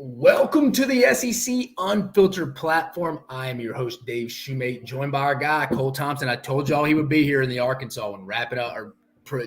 Welcome to the SEC Unfiltered platform. I am your host, Dave Shumate, joined by our guy, Cole Thompson. I told y'all he would be here in the Arkansas one. Wrap it up, or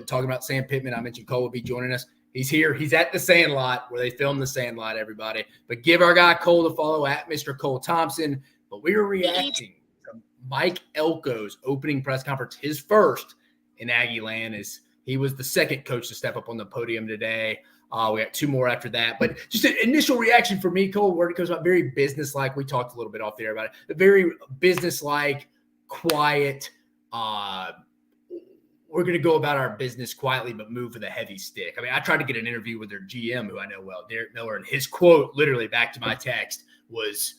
talking about Sam Pittman. I mentioned Cole would be joining us. He's here. He's at the Sandlot where they film the Sandlot, everybody. But give our guy Cole the follow at Mr. Cole Thompson. But we are reacting to Mike Elko's opening press conference, his first in Aggie land, as he was the second coach to step up on the podium today. We got two more after that. But just an initial reaction for me, Cole, word goes about very businesslike. We talked a little bit off the air about it. Very businesslike, quiet. We're going to go about our business quietly, but move with a heavy stick. I mean, I tried to get an interview with their GM, who I know well, Derek Miller, and his quote, literally back to my text, was,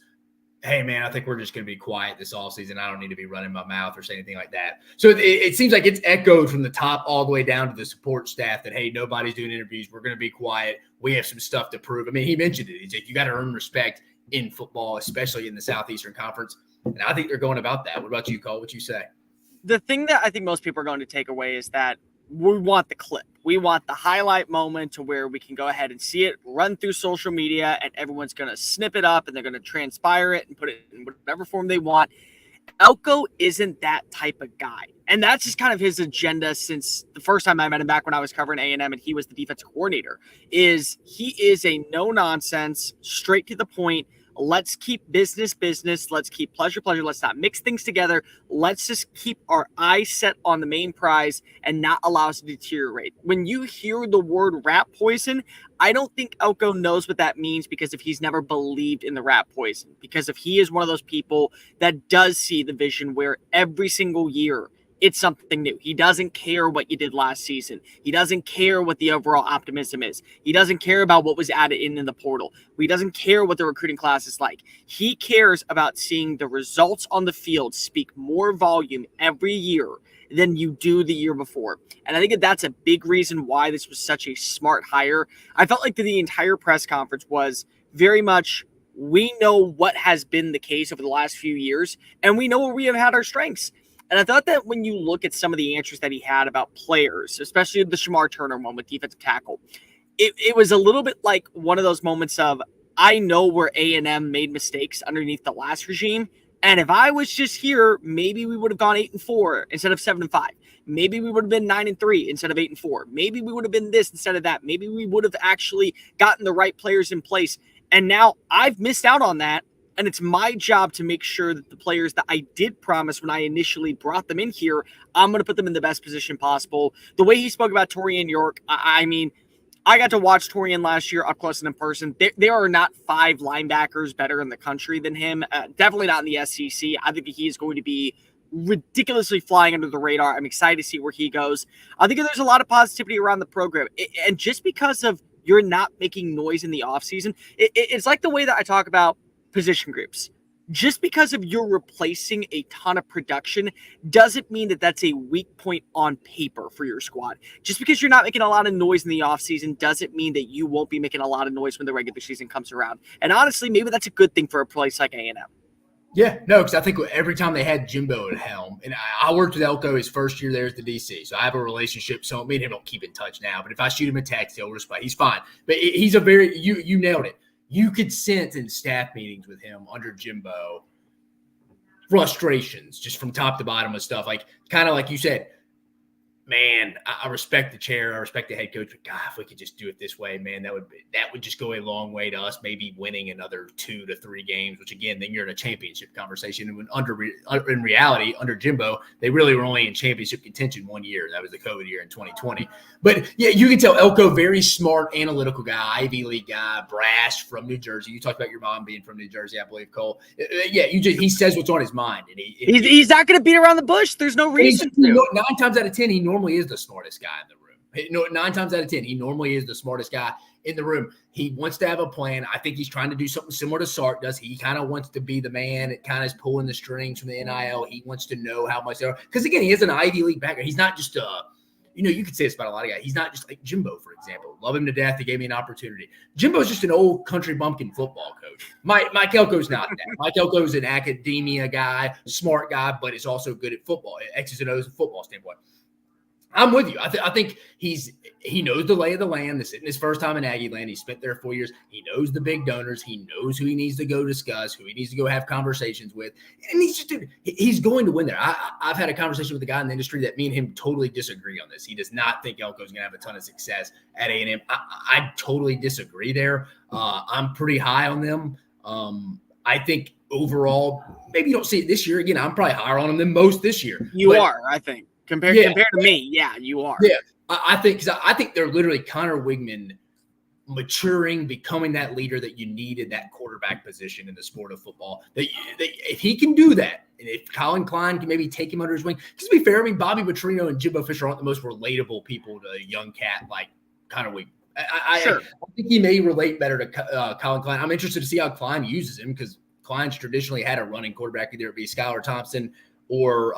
"Hey, man, I think we're just going to be quiet this offseason. I don't need to be running my mouth or say anything like that." So it seems like it's echoed from the top all the way down to the support staff that, hey, nobody's doing interviews. We're going to be quiet. We have some stuff to prove. I mean, he mentioned it. He's like, you got to earn respect in football, especially in the Southeastern Conference. And I think they're going about that. What about you, Cole? What you say? The thing that I think most people are going to take away is that we want the clip. We want the highlight moment to where we can go ahead and see it run through social media, and everyone's going to snip it up and they're going to transpire it and put it in whatever form they want. Elko isn't that type of guy. And that's just kind of his agenda since the first time I met him back when I was covering A&M and he was the defensive coordinator. He is a no-nonsense, straight to the point. Let's keep business. Let's keep pleasure. Let's not mix things together. Let's just keep our eyes set on the main prize and not allow us to deteriorate. When you hear the word rat poison, I don't think Elko knows what that means because if he's never believed in the rat poison. Because if he is one of those people that does see the vision where every single year it's something new. He doesn't care what you did last season. He doesn't care what the overall optimism is. He doesn't care about what was added in the portal. He doesn't care what the recruiting class is like. He cares about seeing the results on the field speak more volume every year than you do the year before. And I think that's a big reason why this was such a smart hire. I felt like the entire press conference was very much, we know what has been the case over the last few years, and we know where we have had our strengths. And I thought that when you look at some of the answers that he had about players, especially the Shamar Turner one with defensive tackle, it was a little bit like one of those moments of, I know where A&M made mistakes underneath the last regime. And if I was just here, maybe we would have gone 8-4 instead of 7-5. Maybe we would have been 9-3 instead of 8-4. Maybe we would have been this instead of that. Maybe we would have actually gotten the right players in place. And now I've missed out on that. And it's my job to make sure that the players that I did promise when I initially brought them in here, I'm going to put them in the best position possible. The way he spoke about Torian York, I mean, I got to watch Torian last year up close and in person. There are not 5 linebackers better in the country than him. Definitely not in the SEC. I think he is going to be ridiculously flying under the radar. I'm excited to see where he goes. I think there's a lot of positivity around the program. And just because of you're not making noise in the offseason, it's like the way that I talk about position groups. Just because of you're replacing a ton of production doesn't mean that that's a weak point on paper for your squad. Just because you're not making a lot of noise in the offseason doesn't mean that you won't be making a lot of noise when the regular season comes around. And honestly, maybe that's a good thing for a place like A&M. Yeah, no, because I think every time they had Jimbo at helm, and I worked with Elko his first year there as the DC, so I have a relationship. So me and him don't keep in touch now, but if I shoot him a text, he'll respond. He's fine. But he's a very, you nailed it. You could sense in staff meetings with him under Jimbo frustrations just from top to bottom of stuff. Like, kind of like you said, man, I respect the chair. I respect the head coach. But God, if we could just do it this way, man, that would just go a long way to us maybe winning another 2 to 3 games, which, again, then you're in a championship conversation. And when in reality, under Jimbo, they really were only in championship contention 1 year. That was the COVID year in 2020. But, yeah, you can tell Elko, very smart, analytical guy, Ivy League guy, brash, from New Jersey. You talked about your mom being from New Jersey, I believe, Cole. Yeah, he says what's on his mind. And he's not going to beat around the bush. There's no reason to. 9 times out of 10, he normally is the smartest guy in the room. 9 times out of 10, he normally is the smartest guy in the room. He wants to have a plan. I think he's trying to do something similar to Sark does. He kind of wants to be the man that kind of is pulling the strings from the NIL. He wants to know how much they are. Because, again, he has an Ivy League background. He's not just you could say this about a lot of guys. He's not just like Jimbo, for example. Love him to death. He gave me an opportunity. Jimbo's just an old country bumpkin football coach. Mike Elko's not that. Mike Elko's an academia guy, smart guy, but is also good at football, X's and O's and football standpoint. I'm with you. I think he knows the lay of the land. This isn't his first time in Aggie land. He spent there 4 years. He knows the big donors. He knows who he needs to go discuss, who he needs to go have conversations with. And he's going to win there. I've had a conversation with a guy in the industry that me and him totally disagree on this. He does not think Elko's going to have a ton of success at A&M. I totally disagree there. I'm pretty high on them. I think overall, maybe you don't see it this year. Again, I'm probably higher on them than most this year. You are, I think. Compared to me, yeah, you are. Yeah, I think they're literally Connor Wigman maturing, becoming that leader that you need in that quarterback position in the sport of football. If he can do that, and if Colin Klein can maybe take him under his wing, because to be fair, I mean, Bobby Petrino and Jimbo Fisher aren't the most relatable people to a young cat like Connor Wigman. I think he may relate better to Colin Klein. I'm interested to see how Klein uses him because Klein's traditionally had a running quarterback, either it be Skylar Thompson or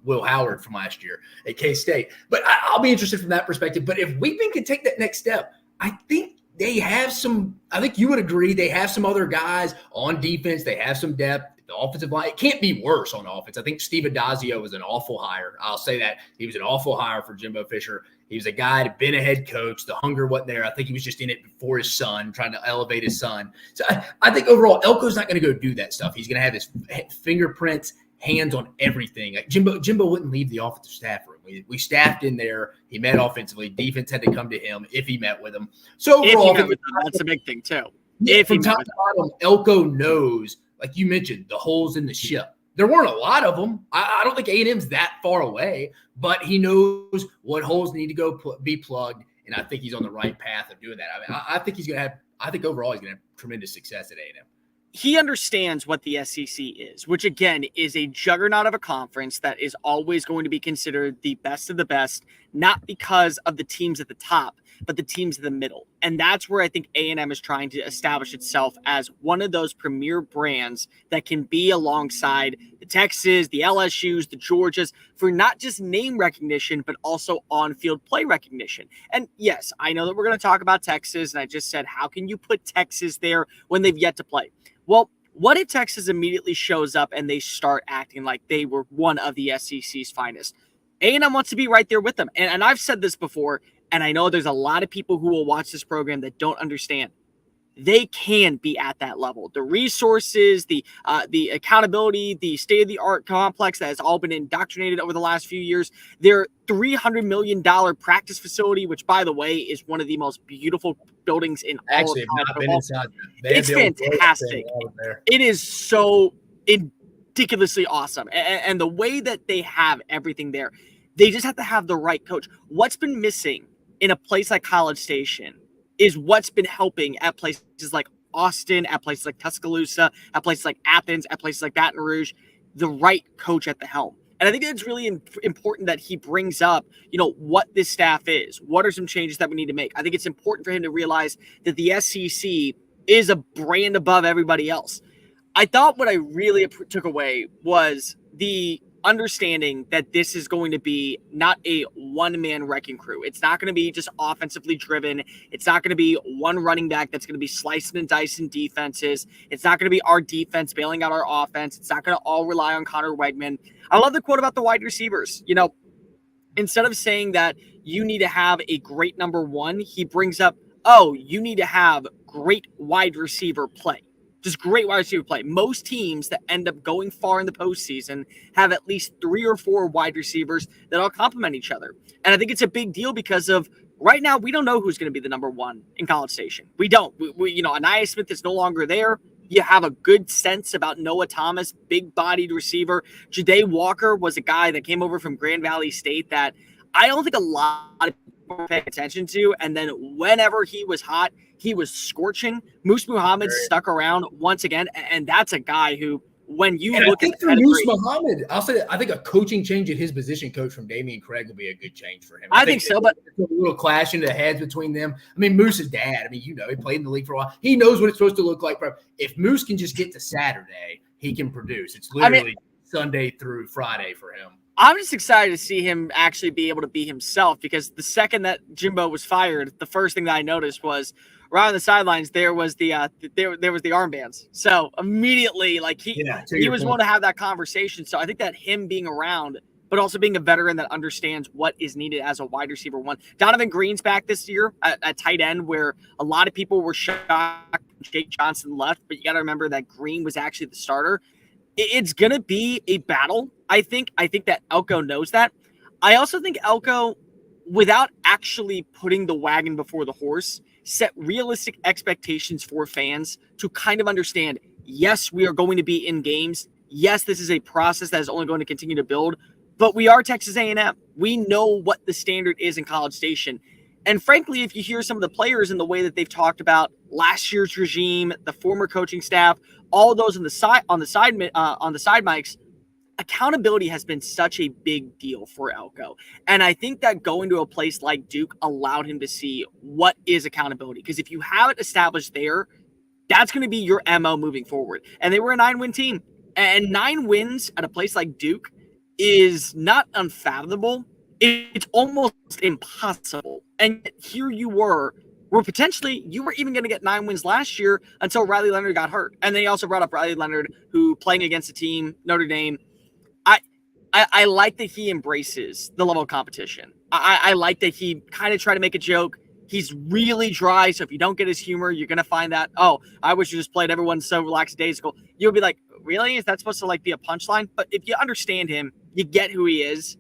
Will Howard from last year at K-State. But I'll be interested from that perspective. But if Wigman can take that next step, I think they have I think you would agree, they have some other guys on defense. They have some depth. The offensive line, it can't be worse on offense. I think Steve Adazio was an awful hire. I'll say that. He was an awful hire for Jimbo Fisher. He was a guy that had been a head coach. The hunger wasn't there. I think he was just in it for his son, trying to elevate his son. So I think overall, Elko's not going to go do that stuff. He's going to have his fingerprints, hands on everything. Like Jimbo wouldn't leave the offensive staff room. We staffed in there. He met offensively. Defense had to come to him if he met with them. So overall, that's a big thing too. From top to bottom, Elko knows, like you mentioned, the holes in the ship. There weren't a lot of them. I don't think A&M's that far away, but he knows what holes need to go be plugged, and I think he's on the right path of doing that. I mean, I think he's going to have. I think overall he's going to have tremendous success at A&M. He understands what the SEC is, which again is a juggernaut of a conference that is always going to be considered the best of the best, not because of the teams at the top, but the teams in the middle. And that's where I think A&M is trying to establish itself as one of those premier brands that can be alongside the Texas, the LSUs, the Georgias, for not just name recognition, but also on-field play recognition. And yes, I know that we're going to talk about Texas, and I just said, how can you put Texas there when they've yet to play? Well, what if Texas immediately shows up and they start acting like they were one of the SEC's finest? A&M wants to be right there with them. And I've said this before, and I know there's a lot of people who will watch this program that don't understand. They can be at that level. The resources, the accountability, the state-of-the-art complex that has all been indoctrinated over the last few years. Their $300 million practice facility, which, by the way, is one of the most beautiful buildings in all of college football. It's fantastic. It is so ridiculously awesome. And the way that they have everything there, they just have to have the right coach. What's been missing in a place like College Station is what's been helping at places like Austin, at places like Tuscaloosa, at places like Athens, at places like Baton Rouge, the right coach at the helm. And I think it's really important that he brings up, what this staff is. What are some changes that we need to make? I think it's important for him to realize that the SEC is a brand above everybody else. I thought what I really took away was the understanding that this is going to be not a one-man wrecking crew. It's not going to be just offensively driven. It's not going to be one running back that's going to be slicing and dicing defenses. It's not going to be our defense bailing out our offense. It's not going to all rely on Connor Wegman. I love the quote about the wide receivers. Instead of saying that you need to have a great number one, he brings up, you need to have great wide receiver play. Just great wide receiver play. Most teams that end up going far in the postseason have at least 3 or 4 wide receivers that all complement each other. And I think it's a big deal because of right now, we don't know who's going to be the number one in College Station. We don't. Anaya Smith is no longer there. You have a good sense about Noah Thomas, big-bodied receiver. Ja'Day Walker was a guy that came over from Grand Valley State that I don't think a lot of people pay attention to. And then whenever he was hot, he was scorching. Moose Muhammad stuck around once again, and that's a guy who, when you look at the Moose Muhammad, I'll say that I think a coaching change at his position coach from Damian Craig will be a good change for him. I think so, but a little clash in the heads between them. I mean, Moose's dad. I mean, he played in the league for a while. He knows what it's supposed to look like. If Moose can just get to Saturday, he can produce. It's literally Sunday through Friday for him. I'm just excited to see him actually be able to be himself, because the second that Jimbo was fired, the first thing that I noticed was around the sidelines there was the armbands. So immediately, he was willing to have that conversation. So I think that him being around but also being a veteran that understands what is needed as a wide receiver one. Donovan Green's back this year at tight end, where a lot of people were shocked Jake Johnson left, but you got to remember that Green was actually the starter. It's going to be a battle, I think. I think that Elko knows that. I also think Elko, without actually putting the wagon before the horse, set realistic expectations for fans to kind of understand, yes, we are going to be in games. Yes, this is a process that is only going to continue to build, but we are Texas A&M. We know what the standard is in College Station. And frankly, if you hear some of the players in the way that they've talked about last year's regime, the former coaching staff, all of those on the side mics, accountability has been such a big deal for Elko. And I think that going to a place like Duke allowed him to see what is accountability. Because if you have it established there, that's going to be your MO moving forward. And they were a 9-win team. And 9 wins at a place like Duke is not unfathomable. It's almost impossible. And here you were, where potentially you were even going to get 9 wins last year until Riley Leonard got hurt. And they also brought up Riley Leonard, who playing against a team, Notre Dame, I like that he embraces the level of competition. I like that he kind of tried to make a joke. He's really dry, so if you don't get his humor, you're going to find that, oh, I wish you just played everyone so lackadaisical. You'll be like, really? Is that supposed to be a punchline? But if you understand him, you get who he is.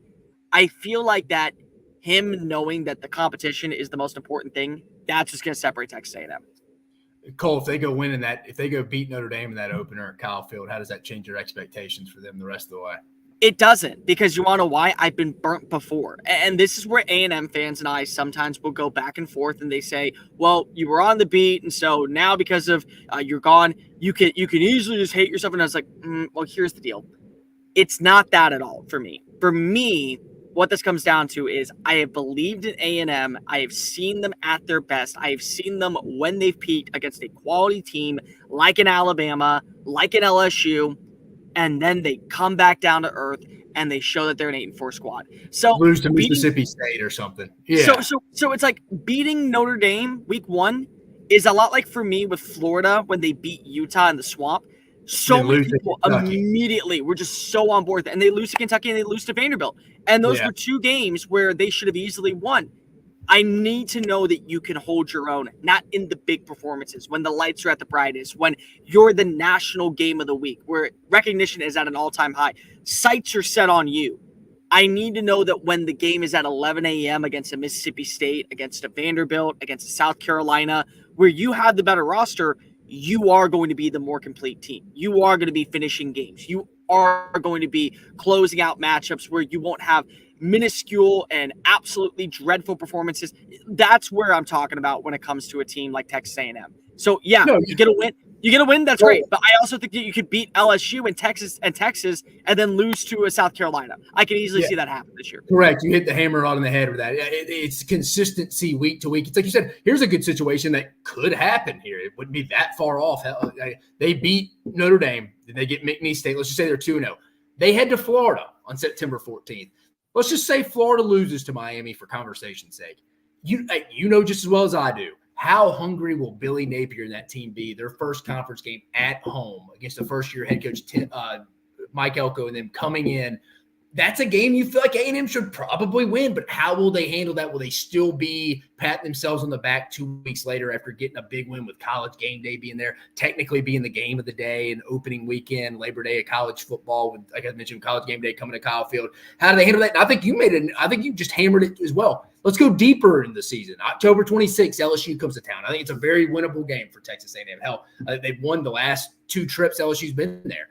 I feel like that him knowing that the competition is the most important thing, that's just going to separate Texas A&M. Cole, if they go beat Notre Dame in that opener at Kyle Field, how does that change your expectations for them the rest of the way? It doesn't, because you want to know why? I've been burnt before. And this is where A&M fans and I sometimes will go back and forth, and they say, well, you were on the beat, and so now because of you're gone, you can easily just hate yourself. And I was like, well, here's the deal. It's not that at all for me. For me, what this comes down to is I have believed in A&M. I have seen them at their best. I have seen them when they've peaked against a quality team like an Alabama, like an LSU, and then they come back down to earth and they show that they're an 8-4 squad. So lose to Mississippi State or something. Yeah. So it's like beating Notre Dame week 1 is a lot like for me with Florida when they beat Utah in the Swamp. So many people immediately were just so on board with it. And they lose to Kentucky and they lose to Vanderbilt. And those were 2 games where they should have easily won. I need to know that you can hold your own, not in the big performances, when the lights are at the brightest, when you're the national game of the week, where recognition is at an all-time high. Sights are set on you. I need to know that when the game is at 11 a.m. against a Mississippi State, against a Vanderbilt, against a South Carolina, where you have the better roster, you are going to be the more complete team. You are going to be finishing games. You are going to be closing out matchups where you won't have minuscule and absolutely dreadful performances. That's where I'm talking about when it comes to a team like Texas A&M. So you get a win. You get a win, that's great. But I also think that you could beat LSU and Texas and then lose to a South Carolina. I can easily see that happen this year. Correct. You hit the hammer on the head with that. It's consistency week to week. It's like you said, here's a good situation that could happen here. It wouldn't be that far off. They beat Notre Dame. They get McNeese State. Let's just say they're 2-0. They head to Florida on September 14th. Let's just say Florida loses to Miami for conversation's sake. You know just as well as I do. How hungry will Billy Napier and that team be? Their first conference game at home against the first-year head coach Mike Elko and them coming in. That's a game you feel like A&M should probably win, but how will they handle that? Will they still be patting themselves on the back 2 weeks later after getting a big win with College Game Day being there, technically being the game of the day and opening weekend, Labor Day of college football, with, like I mentioned, College Game Day coming to Kyle Field? How do they handle that? And I think you just hammered it as well. Let's go deeper in the season. October 26th, LSU comes to town. I think it's a very winnable game for Texas A&M. Hell, they've won the last 2 trips LSU's been there.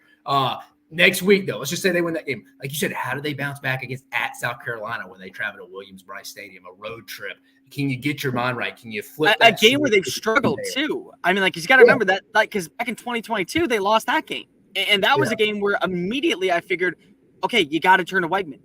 Next week, though, let's just say they win that game. Like you said, how do they bounce back against at South Carolina when they travel to Williams-Brice Stadium, a road trip? Can you get your mind right? Can you flip a game where they've struggled too? I mean, you got to remember that, because back in 2022 they lost that game, and that was a game where immediately I figured, okay, you got to turn to Weigman.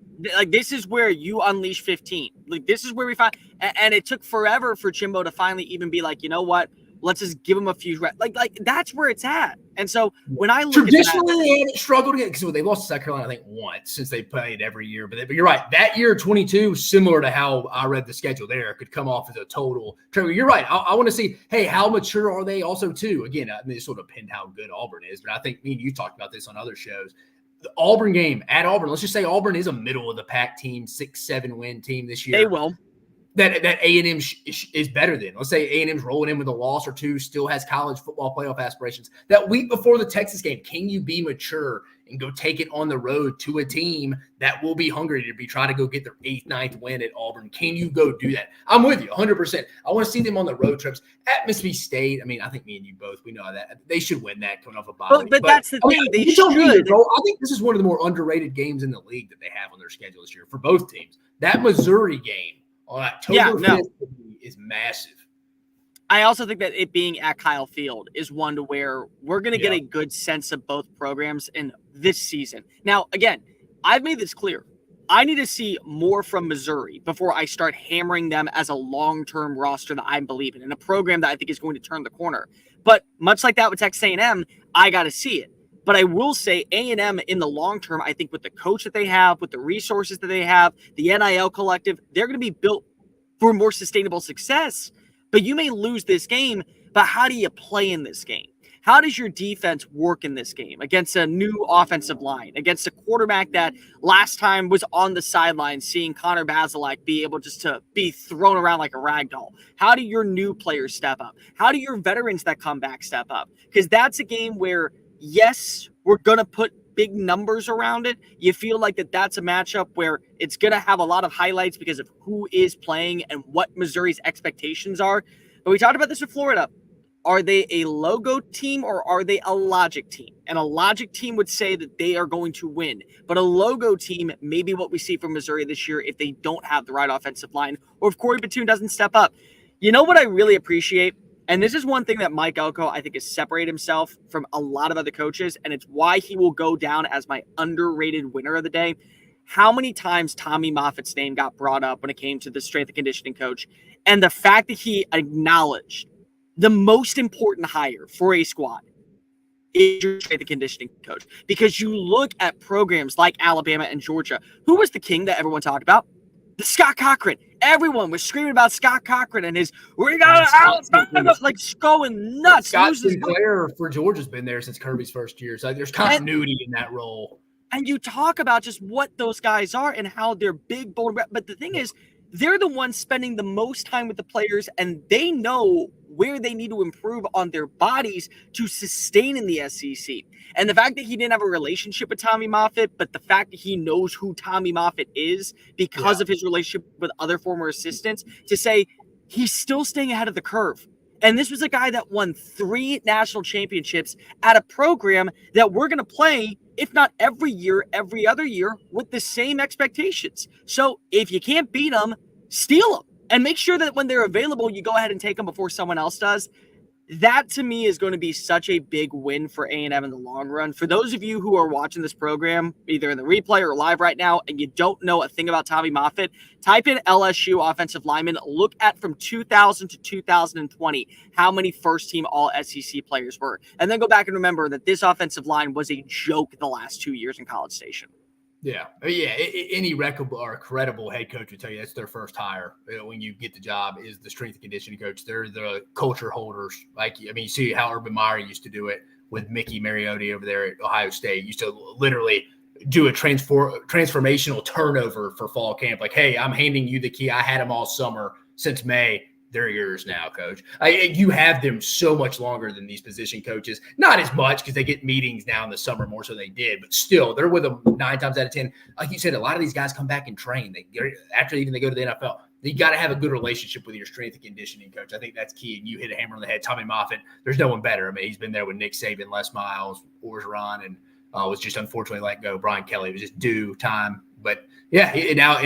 This is where you unleash 15. This is where we find, and it took forever for Jimbo to finally even be like, you know what? Let's just give them a few reps. Like that's where it's at. And so when I look traditionally, at that, they hadn't struggled again because they lost to South Carolina, I think, once since they played every year. But you're right. That year, 22, similar to how I read the schedule there, could come off as a total. You're right. I want to see, hey, how mature are they also, too? Again, I mean, it sort of pinned how good Auburn is. But I think me and you talked about this on other shows. the Auburn game at Auburn, let's just say Auburn is a middle of the pack team, 6-7 win team this year. They will. That A&M is better than. Let's say A&M's rolling in with a loss or two, still has college football playoff aspirations. That week before the Texas game, can you be mature and go take it on the road to a team that will be hungry to try to go get their 8th, 9th win at Auburn? Can you go do that? I'm with you 100%. I want to see them on the road trips at Mississippi State. I mean, I think me and you both, we know that. They should win that coming off a bye. But that's the thing. They should. I think this is one of the more underrated games in the league that they have on their schedule this year for both teams. That Missouri game on October 5th is massive. I also think that it being at Kyle Field is one to where we're going to get a good sense of both programs in this season. Now, again, I've made this clear. I need to see more from Missouri before I start hammering them as a long-term roster that I believe in and a program that I think is going to turn the corner. But much like that with Texas A&M, I got to see it. But I will say A&M in the long term, I think with the coach that they have, with the resources that they have, the NIL collective, they're going to be built for more sustainable success. But you may lose this game, but how do you play in this game? How does your defense work in this game against a new offensive line, against a quarterback that last time was on the sideline seeing Connor Bazelak be able just to be thrown around like a rag doll? How do your new players step up? How do your veterans that come back step up? Because that's a game where, yes, we're going to put big numbers around it. You feel like that's a matchup where it's going to have a lot of highlights because of who is playing and what Missouri's expectations are. But we talked about this with Florida. Are they a logo team or are they a logic team? And a logic team would say that they are going to win. But a logo team may be what we see from Missouri this year if they don't have the right offensive line or if Corey Batoon doesn't step up. You know what I really appreciate? And this is one thing that Mike Elko, I think, has separated himself from a lot of other coaches, and it's why he will go down as my underrated winner of the day. How many times Tommy Moffitt's name got brought up when it came to the strength and conditioning coach, and the fact that he acknowledged the most important hire for a squad is your strength and conditioning coach. Because you look at programs like Alabama and Georgia. Who was the king that everyone talked about? The Scott Cochran. Everyone was screaming about Scott Cochran and his we got Alabama, like going nuts. Scott Sinclair for Georgia's been there since Kirby's first year. So there's continuity in that role. And you talk about just what those guys are and how they're big, bold. But the thing is, they're the ones spending the most time with the players, and they know where they need to improve on their bodies to sustain in the SEC. And the fact that he didn't have a relationship with Tommy Moffitt, but the fact that he knows who Tommy Moffitt is because of his relationship with other former assistants, to say he's still staying ahead of the curve. And this was a guy that won 3 national championships at a program that we're going to play, if not every year, every other year, with the same expectations. So if you can't beat them, steal them. And make sure that when they're available, you go ahead and take them before someone else does. That, to me, is going to be such a big win for A&M in the long run. For those of you who are watching this program, either in the replay or live right now, and you don't know a thing about Tommy Moffitt, type in LSU offensive lineman. Look at from 2000 to 2020 how many first-team All-SEC players were. And then go back and remember that this offensive line was a joke the last 2 years in College Station. Yeah. Any reputable or credible head coach would tell you that's their first hire when you get the job is the strength and conditioning coach. They're the culture holders. You see how Urban Meyer used to do it with Mickey Mariotti over there at Ohio State. Used to literally do a transformational turnover for fall camp. Like, hey, I'm handing you the key. I had them all summer since May. They're yours now, coach. You have them so much longer than these position coaches. Not as much because they get meetings now in the summer more so they did, but still, they're with them 9 times out of 10. Like you said, a lot of these guys come back and train. After even they go to the NFL, you got to have a good relationship with your strength and conditioning coach. I think that's key. And you hit a hammer on the head. Tommy Moffitt, there's no one better. I mean, he's been there with Nick Saban, Les Miles, Orgeron, and was just unfortunately let go. Brian Kelly was just due time. But yeah, now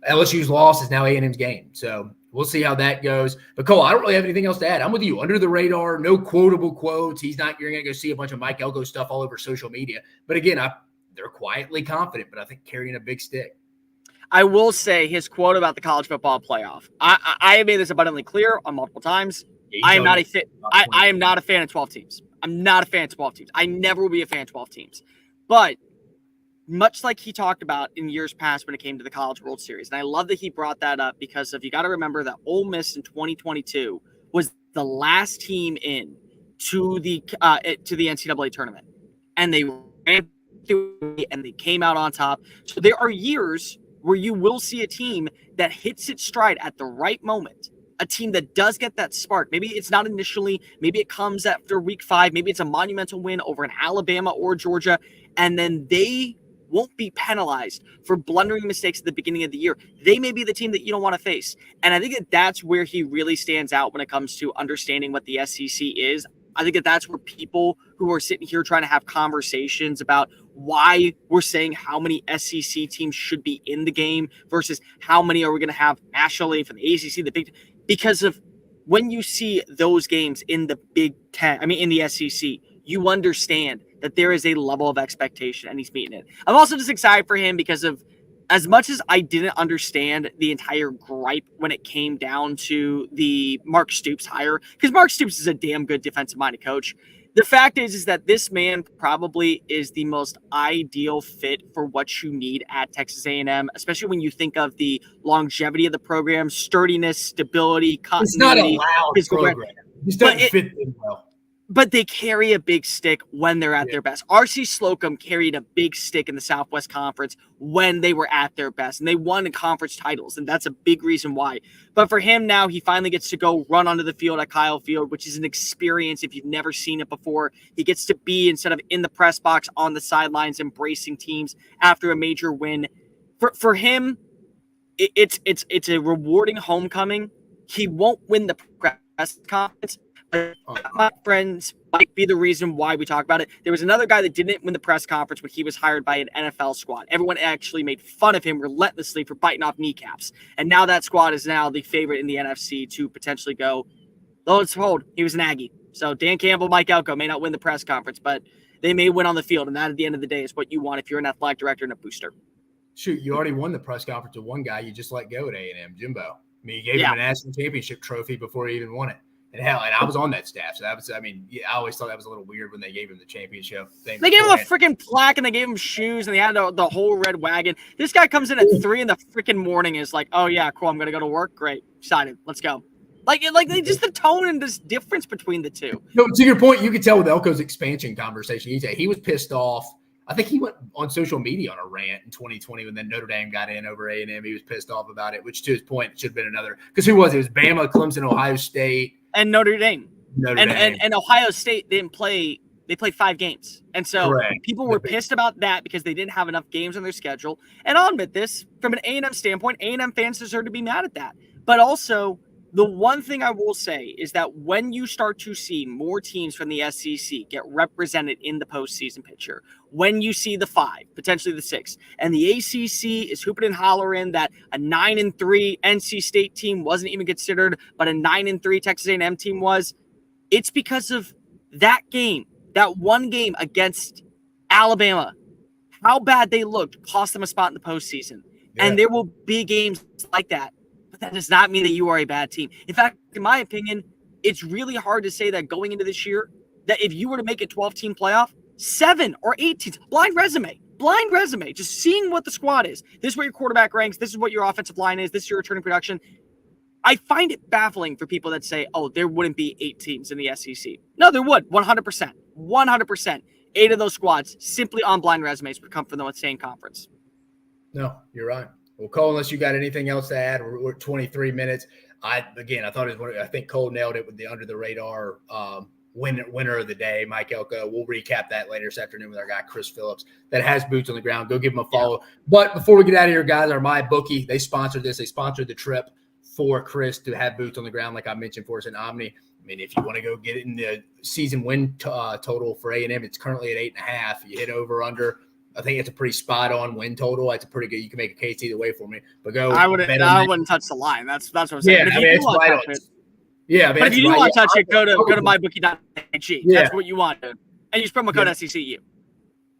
LSU's loss is now A&M's game. So we'll see how that goes. But Cole, I don't really have anything else to add. I'm with you. Under the radar, no quotable quotes. You're going to go see a bunch of Mike Elko stuff all over social media. But again, they're quietly confident, but I think carrying a big stick. I will say his quote about the college football playoff. I have made this abundantly clear on multiple times. I am not a fan of 12 teams. I'm not a fan of 12 teams. I never will be a fan of 12 teams. But much like he talked about in years past when it came to the College World Series. And I love that he brought that up because you got to remember that Ole Miss in 2022 was the last team in to the NCAA tournament. And they ran and they came out on top. So there are years where you will see a team that hits its stride at the right moment. A team that does get that spark. Maybe it's not initially. Maybe it comes after week 5. Maybe it's a monumental win over an Alabama or Georgia. And then they won't be penalized for blundering mistakes at the beginning of the year. They may be the team that you don't want to face. And I think that that's where he really stands out when it comes to understanding what the SEC is. I think that that's where people who are sitting here trying to have conversations about why we're saying how many SEC teams should be in the game versus how many are we going to have nationally for the ACC, the Big, because of when you see those games in the Big Ten, in the SEC, you understand that there is a level of expectation and he's meeting it. I'm also just excited for him because of as much as I didn't understand the entire gripe when it came down to the Mark Stoops hire, because Mark Stoops is a damn good defensive-minded coach. The fact is that this man probably is the most ideal fit for what you need at Texas A&M, especially when you think of the longevity of the program, sturdiness, stability, continuity. It's not a loud program. It doesn't fit in well. But they carry a big stick when they're at their best. R.C. Slocum carried a big stick in the Southwest Conference when they were at their best, and they won conference titles, and that's a big reason why. But for him now, he finally gets to go run onto the field at Kyle Field, which is an experience if you've never seen it before. He gets to be, instead of in the press box, on the sidelines, embracing teams after a major win. For him, it's a rewarding homecoming. He won't win the press conference, my friends might be the reason why we talk about it. There was another guy that didn't win the press conference, but he was hired by an NFL squad. Everyone actually made fun of him relentlessly for biting off kneecaps. And now that squad is now the favorite in the NFC to potentially go, lo and behold, he was an Aggie. So Dan Campbell, Mike Elko may not win the press conference, but they may win on the field. And that at the end of the day is what you want if you're an athletic director and a booster. Shoot, you already won the press conference with one guy you just let go at A&M, Jimbo. You gave him a national championship trophy before he even won it. And I was on that staff. So that was, I always thought that was a little weird when they gave him the championship thing. They gave him a freaking plaque and they gave him shoes and they had the whole red wagon. This guy comes in at 3 in the freaking morning and is like, oh yeah, cool. I'm going to go to work. Great. Excited. Let's go. Like just the tone and this difference between the two. No, to your point, you could tell with Elko's expansion conversation. He was pissed off. I think he went on social media on a rant in 2020 when then Notre Dame got in over A&M. He was pissed off about it, which to his point, it should have been another. Because who was it? It was Bama, Clemson, Ohio State. And Notre Dame. And Ohio State didn't play. They played 5 games. And so people were pissed about that because they didn't have enough games on their schedule. And I'll admit this, from an A&M standpoint, A&M fans deserve to be mad at that. But also, the one thing I will say is that when you start to see more teams from the SEC get represented in the postseason picture, when you see the 5, potentially the 6, and the ACC is hooping and hollering that a 9-3 NC State team wasn't even considered, but a 9-3 Texas A&M team was, it's because of that game, that one game against Alabama, how bad they looked, cost them a spot in the postseason. Yeah. And there will be games like that. But that does not mean that you are a bad team. In fact, in my opinion, it's really hard to say that going into this year, that if you were to make a 12-team playoff, 7 or 8 teams, blind resume, just seeing what the squad is. This is what your quarterback ranks. This is what your offensive line is. This is your returning production. I find it baffling for people that say, oh, there wouldn't be 8 teams in the SEC. No, there would, 100%. 100%. 8 of those squads, simply on blind resumes, would come from the same conference. No, you're right. Well, Cole, unless you got anything else to add, we're at 23 minutes. I think Cole nailed it with the under the radar winner of the day, Mike Elko. We'll recap that later this afternoon with our guy Chris Phillips that has boots on the ground. Go give him a follow. Yeah. But before we get out of here, guys, our MyBookie, they sponsored this. They sponsored the trip for Chris to have boots on the ground, like I mentioned, for us in Omni. If you want to go get it in the season win total for A&M, it's currently at 8.5. You hit over under. I think it's a pretty spot on win total. It's a pretty good. You can make a case either way for me. But go. I wouldn't touch the line. That's what I'm saying. Yeah, it's right on. Yeah, but if you do want to touch it, go to mybookie.ag. Yeah. That's what you want, dude. And use promo code SECU.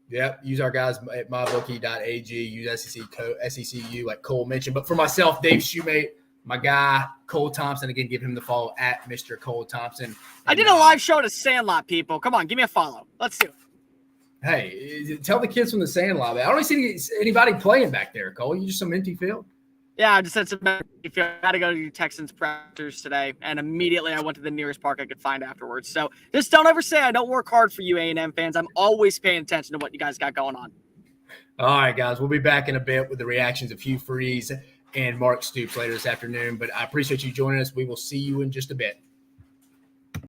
Yep. Use our guys at mybookie.ag. Use SECU, like Cole mentioned. But for myself, Dave Shumate, my guy Cole Thompson. Again, give him the follow at Mr. Cole Thompson. I did a live show to Sandlot, people. Come on, give me a follow. Let's do it. Hey, tell the kids from the Sandlot. I don't see anybody playing back there, Cole. You just some empty field. Yeah, I just had some if you had to go to Texans practice today, and immediately I went to the nearest park I could find afterwards. So just don't ever say I don't work hard for you, A&M fans. I'm always paying attention to what you guys got going on. All right, guys, we'll be back in a bit with the reactions of Hugh Freeze and Mark Stoops later this afternoon. But I appreciate you joining us. We will see you in just a bit.